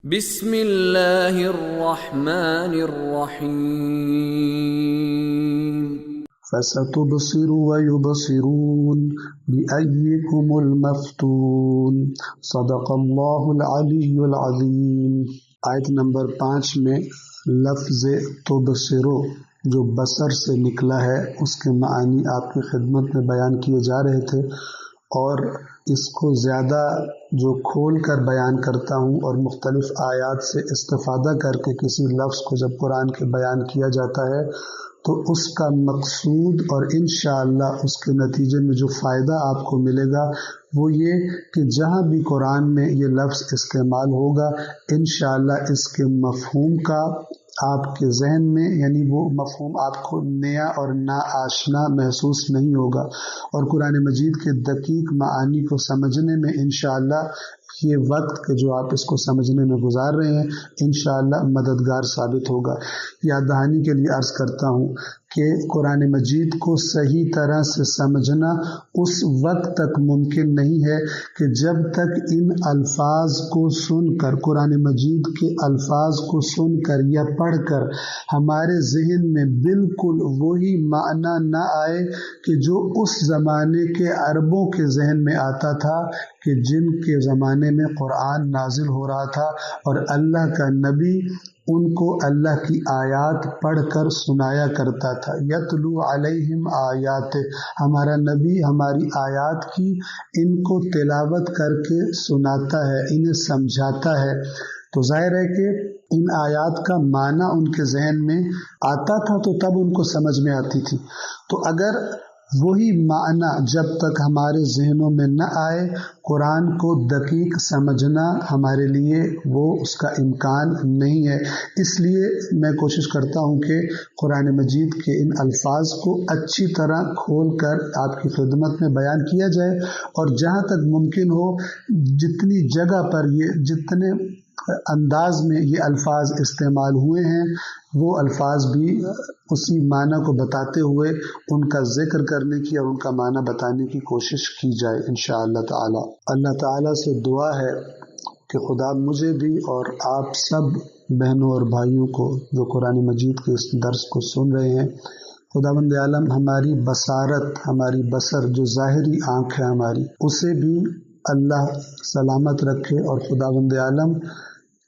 بسم اللہ الرحمن الرحیم فَسَتُبْصِرُ وَيُبْصِرُونَ بِأَيِّكُمُ الْمَفْتُونُ صدق اللہ العلی العظیم۔ آیت نمبر 5 میں لفظ تبصرو جو بصر سے نکلا ہے اس کے معنی آپ کی خدمت میں بیان کیے جا رہے تھے، اور اس کو زیادہ جو کھول کر بیان کرتا ہوں اور مختلف آیات سے استفادہ کر کے کسی لفظ کو جب قرآن کے بیان کیا جاتا ہے تو اس کا مقصود اور انشاءاللہ اس کے نتیجے میں جو فائدہ آپ کو ملے گا وہ یہ کہ جہاں بھی قرآن میں یہ لفظ استعمال ہوگا انشاءاللہ اس کے مفہوم کا آپ کے ذہن میں یعنی وہ مفہوم آپ کو نیا اور ناآشنا محسوس نہیں ہوگا، اور قرآن مجید کے دقیق معانی کو سمجھنے میں انشاءاللہ یہ وقت کہ جو آپ اس کو سمجھنے میں گزار رہے ہیں انشاءاللہ مددگار ثابت ہوگا۔ یاد دہانی کے لیے عرض کرتا ہوں کہ قرآن مجید کو صحیح طرح سے سمجھنا اس وقت تک ممکن نہیں ہے کہ جب تک ان الفاظ کو سن کر، قرآن مجید کے الفاظ کو سن کر یا پڑھ کر ہمارے ذہن میں بالکل وہی معنی نہ آئے کہ جو اس زمانے کے عربوں کے ذہن میں آتا تھا کہ جن کے زمانے میں قرآن نازل ہو رہا تھا اور اللہ کا نبی ان کو اللہ کی آیات پڑھ کر سنایا کرتا تھا۔ یتلو علیہم آیات، ہمارا نبی ہماری آیات کی ان کو تلاوت کر کے سناتا ہے، انہیں سمجھاتا ہے، تو ظاہر ہے کہ ان آیات کا معنی ان کے ذہن میں آتا تھا تو تب ان کو سمجھ میں آتی تھی۔ تو اگر وہی معنی جب تک ہمارے ذہنوں میں نہ آئے قرآن کو دقیق سمجھنا ہمارے لیے وہ اس کا امکان نہیں ہے۔ اس لیے میں کوشش کرتا ہوں کہ قرآن مجید کے ان الفاظ کو اچھی طرح کھول کر آپ کی خدمت میں بیان کیا جائے، اور جہاں تک ممکن ہو جتنی جگہ پر یہ جتنے انداز میں یہ الفاظ استعمال ہوئے ہیں وہ الفاظ بھی اسی معنی کو بتاتے ہوئے ان کا ذکر کرنے کی اور ان کا معنی بتانے کی کوشش کی جائے انشاءاللہ تعالی۔ اللہ تعالی سے دعا ہے کہ خدا مجھے بھی اور آپ سب بہنوں اور بھائیوں کو جو قرآن مجید کے اس درس کو سن رہے ہیں، خداوند عالم ہماری بصارت، ہماری بصر جو ظاہری آنکھ ہے ہماری، اسے بھی اللہ سلامت رکھے، اور خداوند عالم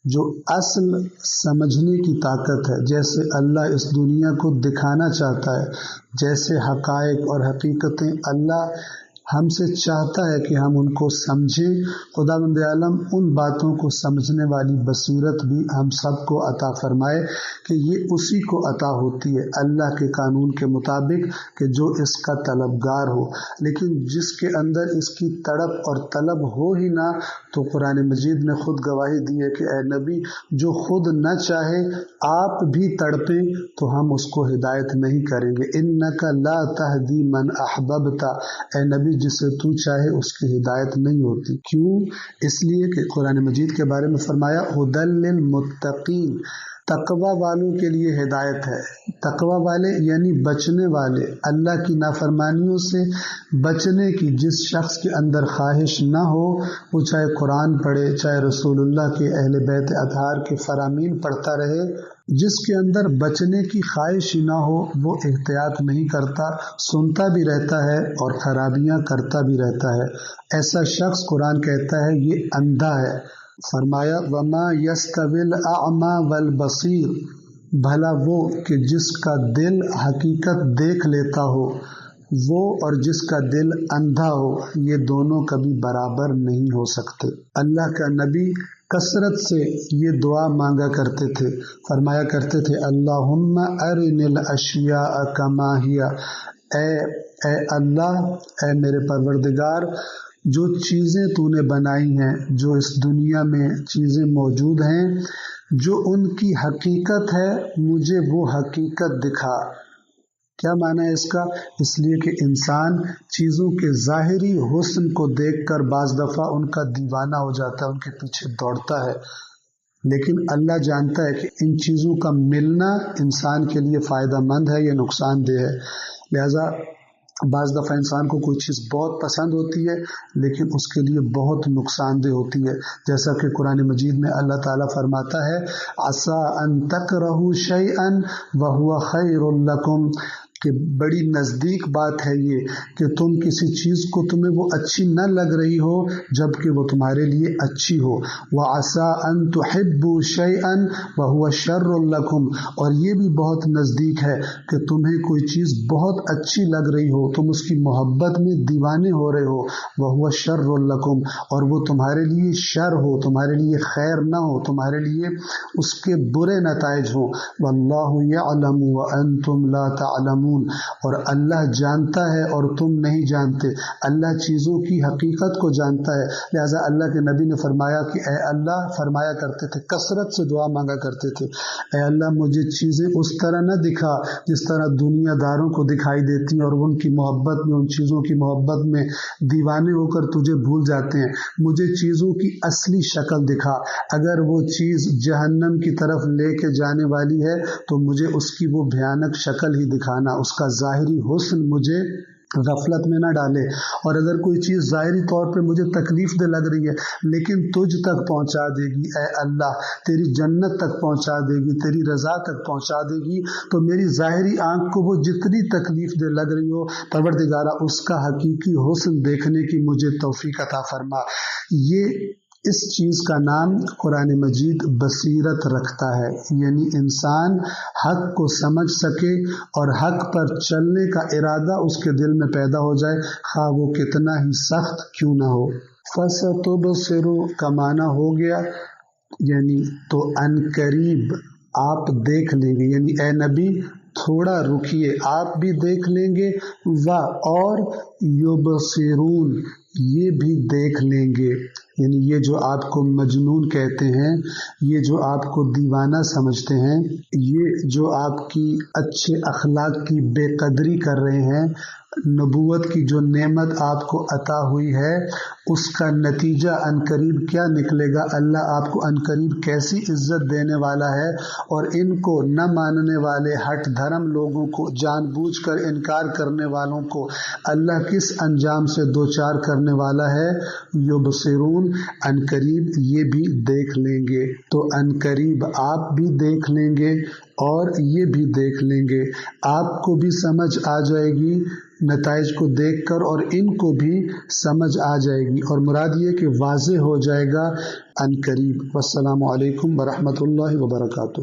جو اصل سمجھنے کی طاقت ہے، جیسے اللہ اس دنیا کو دکھانا چاہتا ہے، جیسے حقائق اور حقیقتیں اللہ ہم سے چاہتا ہے کہ ہم ان کو سمجھیں، خداوند عالم ان باتوں کو سمجھنے والی بصیرت بھی ہم سب کو عطا فرمائے کہ یہ اسی کو عطا ہوتی ہے اللہ کے قانون کے مطابق کہ جو اس کا طلبگار ہو، لیکن جس کے اندر اس کی تڑپ اور طلب ہو ہی نہ تو قرآن مجید نے خود گواہی دی ہے کہ اے نبی جو خود نہ چاہے آپ بھی تڑپیں تو ہم اس کو ہدایت نہیں کریں گے۔ انک لا تہدی من احببت، اے نبی جسے تو چاہے اس کی ہدایت نہیں ہوتی۔ کیوں؟ اس لیے کہ قرآن مجید کے بارے میں فرمایا ھدی للمتقین، تقوی والوں کے لیے ہدایت ہے۔ تقوی والے یعنی بچنے والے، اللہ کی نافرمانیوں سے بچنے کی جس شخص کے اندر خواہش نہ ہو، وہ چاہے قرآن پڑھے، چاہے رسول اللہ کے اہل بیت اطہار کے فرامین پڑھتا رہے، جس کے اندر بچنے کی خواہش ہی نہ ہو وہ احتیاط نہیں کرتا، سنتا بھی رہتا ہے اور خرابیاں کرتا بھی رہتا ہے۔ ایسا شخص قرآن کہتا ہے یہ اندھا ہے۔ فرمایا وما یستوی الاعمی والبصیر، بھلا وہ کہ جس کا دل حقیقت دیکھ لیتا ہو وہ اور جس کا دل اندھا ہو، یہ دونوں کبھی برابر نہیں ہو سکتے۔ اللہ کا نبی کثرت سے یہ دعا مانگا کرتے تھے، فرمایا کرتے تھے اللہم ارنی الاشیاء کما ہی، اے اللہ، اے میرے پروردگار، جو چیزیں تو نے بنائی ہیں، جو اس دنیا میں چیزیں موجود ہیں، جو ان کی حقیقت ہے مجھے وہ حقیقت دکھا۔ کیا معنی ہے اس کا؟ اس لیے کہ انسان چیزوں کے ظاہری حسن کو دیکھ کر بعض دفعہ ان کا دیوانہ ہو جاتا ہے، ان کے پیچھے دوڑتا ہے، لیکن اللہ جانتا ہے کہ ان چیزوں کا ملنا انسان کے لیے فائدہ مند ہے یا نقصان دہ ہے۔ لہذا بعض دفعہ انسان کو کوئی چیز بہت پسند ہوتی ہے لیکن اس کے لیے بہت نقصان دہ ہوتی ہے، جیسا کہ قرآن مجید میں اللہ تعالیٰ فرماتا ہے عسیٰ ان تکرہوا شیئا وہو خیر لکم، کہ بڑی نزدیک بات ہے یہ کہ تم کسی چیز کو تمہیں وہ اچھی نہ لگ رہی ہو جبکہ وہ تمہارے لیے اچھی ہو، وعسیٰ ان تحبوا شیئا وہو شر لکم، اور یہ بھی بہت نزدیک ہے کہ تمہیں کوئی چیز بہت اچھی لگ رہی ہو، تم اس کی محبت میں دیوانے ہو رہے ہو، وہو شر لکم، اور وہ تمہارے لیے شر ہو، تمہارے لیے خیر نہ ہو، تمہارے لیے اس کے برے نتائج ہوں، واللہ یعلم وانتم لا تعلمون، اور اللہ جانتا ہے اور تم نہیں جانتے، اللہ چیزوں کی حقیقت کو جانتا ہے، لہذا اللہ کے نبی نے فرمایا کہ اے اللہ، فرمایا کرتے تھے، کثرت سے دعا مانگا کرتے تھے، اے اللہ مجھے چیزیں اس طرح نہ دکھا جس طرح دنیا داروں کو دکھائی دیتی ہیں اور ان کی محبت میں، ان چیزوں کی محبت میں دیوانے ہو کر تجھے بھول جاتے ہیں، مجھے چیزوں کی اصلی شکل دکھا، اگر وہ چیز جہنم کی طرف لے کے جانے والی ہے تو مجھے اس کی وہ بھیانک شکل ہی دکھانا، اس کا ظاہری حسن مجھے غفلت میں نہ ڈالے، اور اگر کوئی چیز ظاہری طور پہ مجھے تکلیف دہ لگ رہی ہے لیکن تجھ تک پہنچا دے گی، اے اللہ تیری جنت تک پہنچا دے گی، تیری رضا تک پہنچا دے گی، تو میری ظاہری آنکھ کو وہ جتنی تکلیف دہ لگ رہی ہو، پروردگارہ اس کا حقیقی حسن دیکھنے کی مجھے توفیق عطا فرما۔ یہ اس چیز کا نام قرآن مجید بصیرت رکھتا ہے، یعنی انسان حق کو سمجھ سکے اور حق پر چلنے کا ارادہ اس کے دل میں پیدا ہو جائے، خواہ وہ کتنا ہی سخت کیوں نہ ہو۔ فَسَتُبْصِرُ کا معنی ہو گیا یعنی تو ان قریب آپ دیکھ لیں گے، یعنی اے نبی تھوڑا رکیے، آپ بھی دیکھ لیں گے، اور یبصرون یہ بھی دیکھ لیں گے، یعنی یہ جو آپ کو مجنون کہتے ہیں، یہ جو آپ کو دیوانہ سمجھتے ہیں، یہ جو آپ کی اچھے اخلاق کی بے قدری کر رہے ہیں، نبوت کی جو نعمت آپ کو عطا ہوئی ہے اس کا نتیجہ عنقریب کیا نکلے گا، اللہ آپ کو عنقریب کیسی عزت دینے والا ہے، اور ان کو نہ ماننے والے ہٹ دھرم لوگوں کو، جان بوجھ کر انکار کرنے والوں کو اللہ کس انجام سے دوچار کرنے والا ہے، یبصرون عنقریب یہ بھی دیکھ لیں گے، تو عنقریب آپ بھی دیکھ لیں گے اور یہ بھی دیکھ لیں گے، آپ کو بھی سمجھ آ جائے گی نتائج کو دیکھ کر، اور ان کو بھی سمجھ آ جائے گی، اور مراد یہ کہ واضح ہو جائے گا عنقریب۔ والسلام علیکم ورحمۃ اللہ وبرکاتہ۔